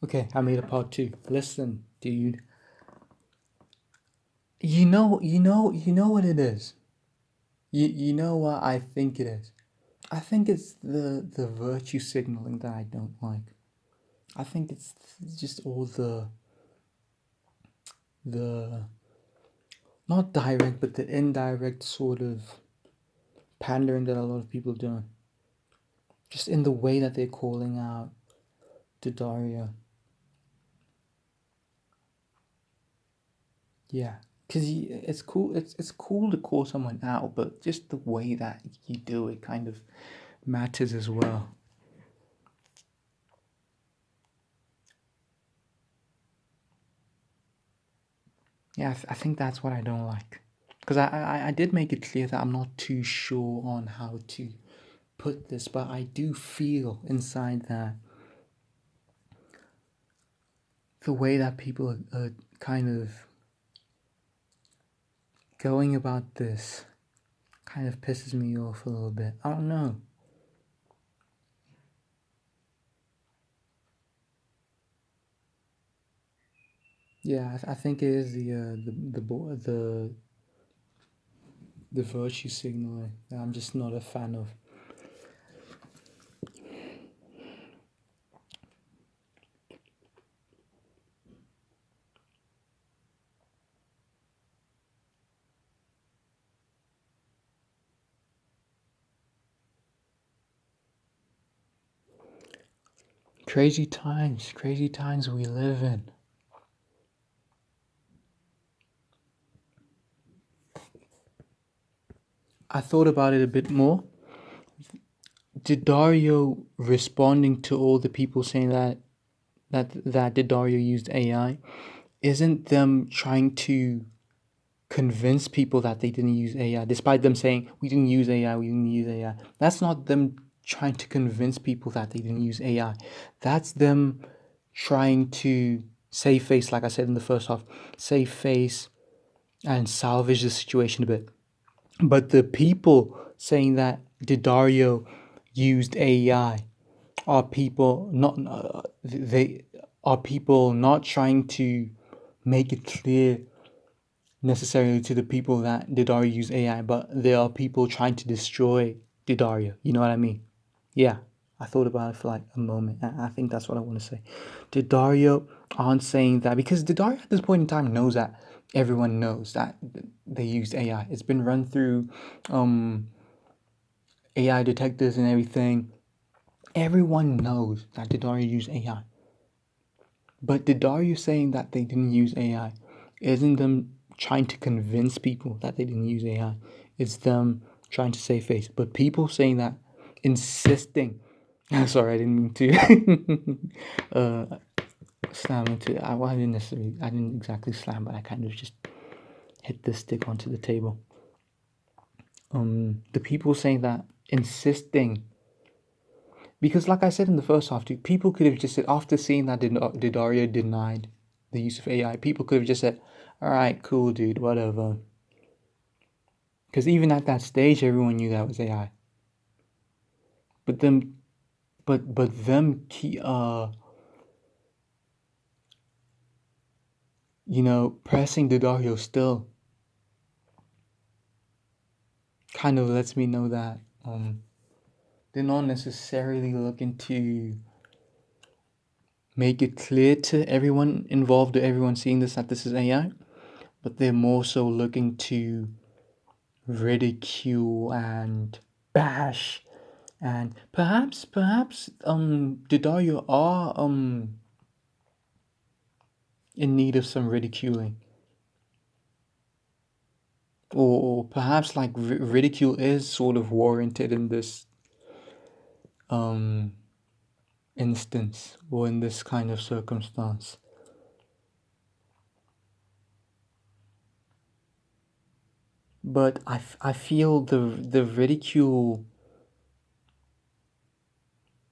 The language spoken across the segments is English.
Okay, I made a part two. Listen, dude. You know what it is. You know what I think it is. I think it's the virtue signaling that I don't like. I think it's just all the not direct but the indirect sort of pandering that a lot of people do. Just in the way that they're calling out to Dario. Yeah. Cause it's cool. It's cool to call someone out, but just the way that you do it kind of matters as well. Yeah, I think that's what I don't like. Because I did make it clear that I'm not too sure on how to put this, but I do feel inside that the way that people are kind of going about this kind of pisses me off a little bit. I don't know. Yeah, I think it is the virtue signaling that I'm just not a fan of. Crazy times we live in. I thought about it a bit more. Did Dario responding to all the people saying that did Dario used AI? Isn't them trying to convince people that they didn't use AI, despite them saying we didn't use AI, we didn't use AI. That's not them trying to convince people that they didn't use AI. That's them trying to save face, like I said in the first half, save face and salvage the situation a bit. But the people saying that Didario used AI are people not they are people not trying to make it clear necessarily to the people that Didario use AI, but there are people trying to destroy Didario. You know what I mean? Yeah, I thought about it for like a moment. I think that's what I want to say. Didario aren't saying that because Didario at this point in time knows that everyone knows that they used AI. It's been run through um, AI detectors and everything. Everyone knows that Didario used AI. But Didario saying that they didn't use AI isn't them trying to convince people that they didn't use AI. It's them trying to save face. But people saying that, insisting. Sorry, I didn't mean to slam into it. Well, I didn't exactly slam, but I kind of just hit the stick onto the table. The people saying that, insisting. Because, like I said in the first half, people could have just said, after seeing that Didario denied the use of AI, people could have just said, all right, cool, dude, whatever. Because even at that stage, everyone knew that was AI. But them, but them, pressing Didario still kind of lets me know that they're not necessarily looking to make it clear to everyone involved or everyone seeing this that this is AI, but they're more so looking to ridicule and bash and perhaps Didario are in need of some ridiculing, or perhaps like ridicule is sort of warranted in this um instance or in this kind of circumstance. But I feel the ridicule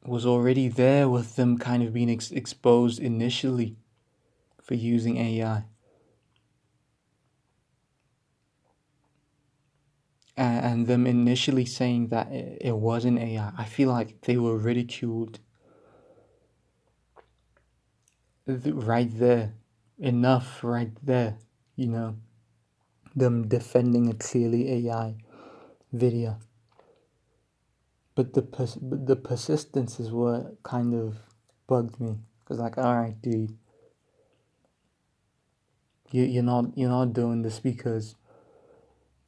was already there with them kind of being exposed initially for using AI. And them initially saying that it wasn't AI. I feel like they were ridiculed right there, enough right there, you know, them defending a clearly AI video. But the persistence is what kind of bugged me. Cause like, all right, dude, you're not doing this because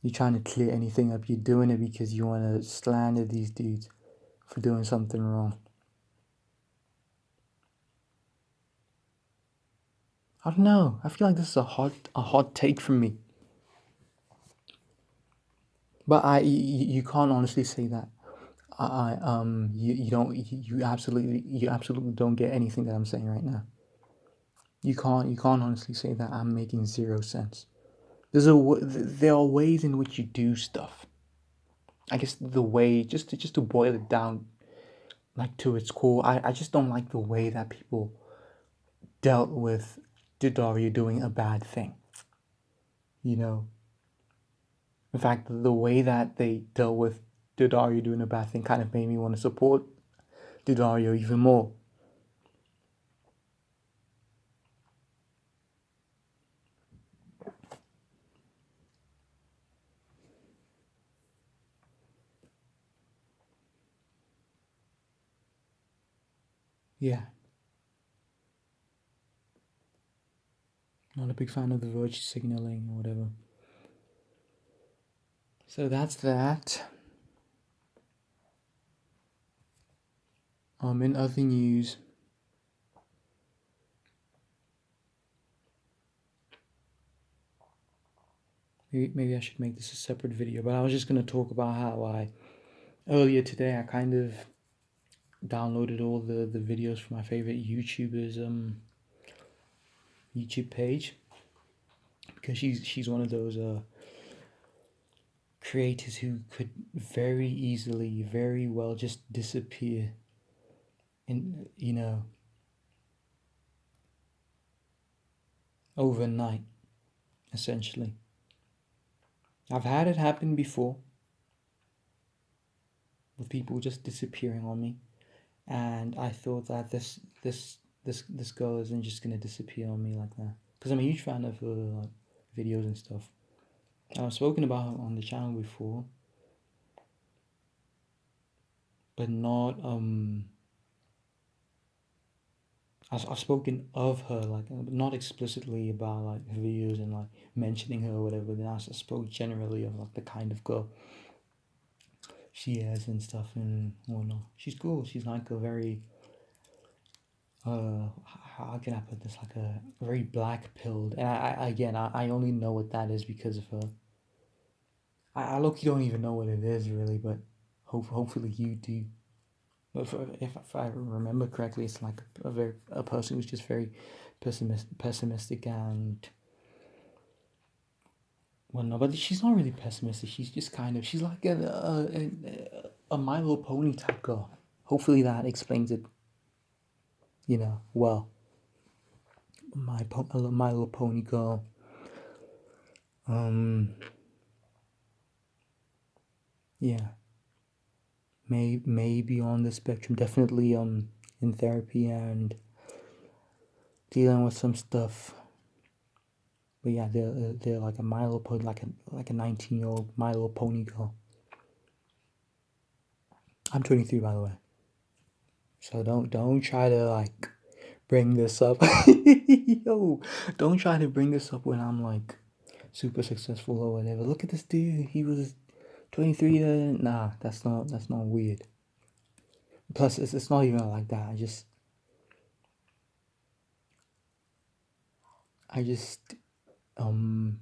you're trying to clear anything up. You're doing it because you want to slander these dudes for doing something wrong. I don't know. I feel like this is a hot take from me. But you can't honestly say that. You absolutely don't get anything that I'm saying right now. You can't honestly say that I'm making zero sense. There are ways in which you do stuff. I guess the way, just to boil it down like to its core, I just don't like the way that people dealt with Didaria doing a bad thing. You know, in fact, the way that they dealt with Didaria doing a bad thing kind of made me want to support Didario even more. Yeah, not a big fan of the virtue signaling or whatever. So that's that. In other news, maybe I should make this a separate video, but I was just gonna talk about how earlier today I kind of downloaded all the videos from my favorite YouTubers YouTube page, because she's one of those creators who could very easily, very well just disappear in, overnight, essentially. I've had it happen before with people just disappearing on me, and I thought that this girl isn't just gonna disappear on me like that, because I'm a huge fan of her like videos and stuff. I've spoken about her on the channel before, but not I've spoken of her like not explicitly about like her videos and like mentioning her or whatever. Then I spoke generally of like the kind of girl she is and stuff and whatnot. She's cool. She's like a very how can I put this, like a very black pilled, and I only know what that is because of her. I look, you don't even know what it is really, but hopefully you do. But if I remember correctly, it's like a person who's just very pessimistic and well, no, but she's not really pessimistic. She's just kind of, she's like a My Little Pony type girl. Hopefully that explains it. Well, My Little Pony girl. Yeah, maybe on the spectrum. Definitely in therapy and dealing with some stuff. But yeah, they're like a My Little Pony, like a 19-year-old My Little Pony girl. I'm 23, by the way. So don't try to like bring this up. Yo, don't try to bring this up when I'm like super successful or whatever. Look at this dude. He was 23. Nah, that's not weird. Plus, it's not even like that. I just I'm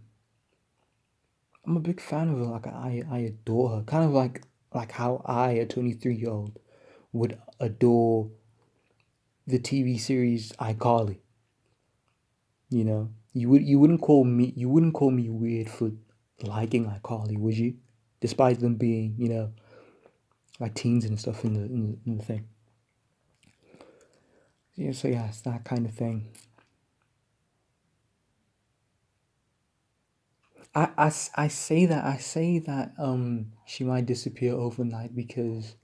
a big fan of her. Like I adore her. Kind of like how I, a 23-year-old, would adore the TV series iCarly. You wouldn't call me weird for liking iCarly, would you? Despite them being, like teens and stuff in the thing. Yeah, so yeah, it's that kind of thing. I say that she might disappear overnight because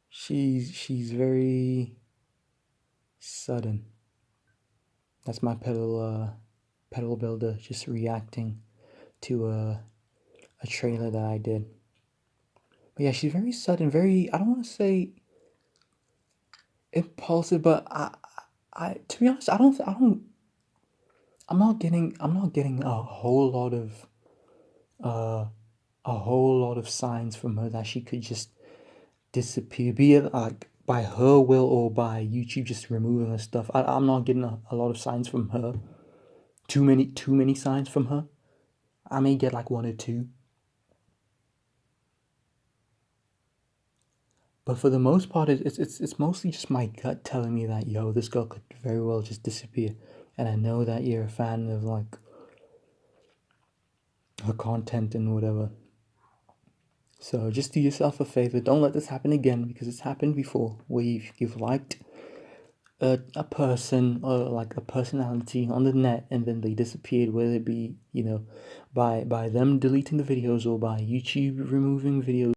she's very sudden. That's my pedal builder just reacting to a trailer that I did. But yeah, she's very sudden, very, I don't want to say impulsive, but I to be honest, I'm not getting uh a whole lot of signs from her that she could just disappear, be it like by her will or by YouTube just removing her stuff. I'm not getting a lot of signs from her. Too many signs from her. I may get like one or two. But for the most part, it's mostly just my gut telling me that, yo, this girl could very well just disappear. And I know that you're a fan of like her content and whatever. So just do yourself a favor. Don't let this happen again, because it's happened before where you've liked a person or like a personality on the net and then they disappeared, whether it be, by them deleting the videos or by YouTube removing videos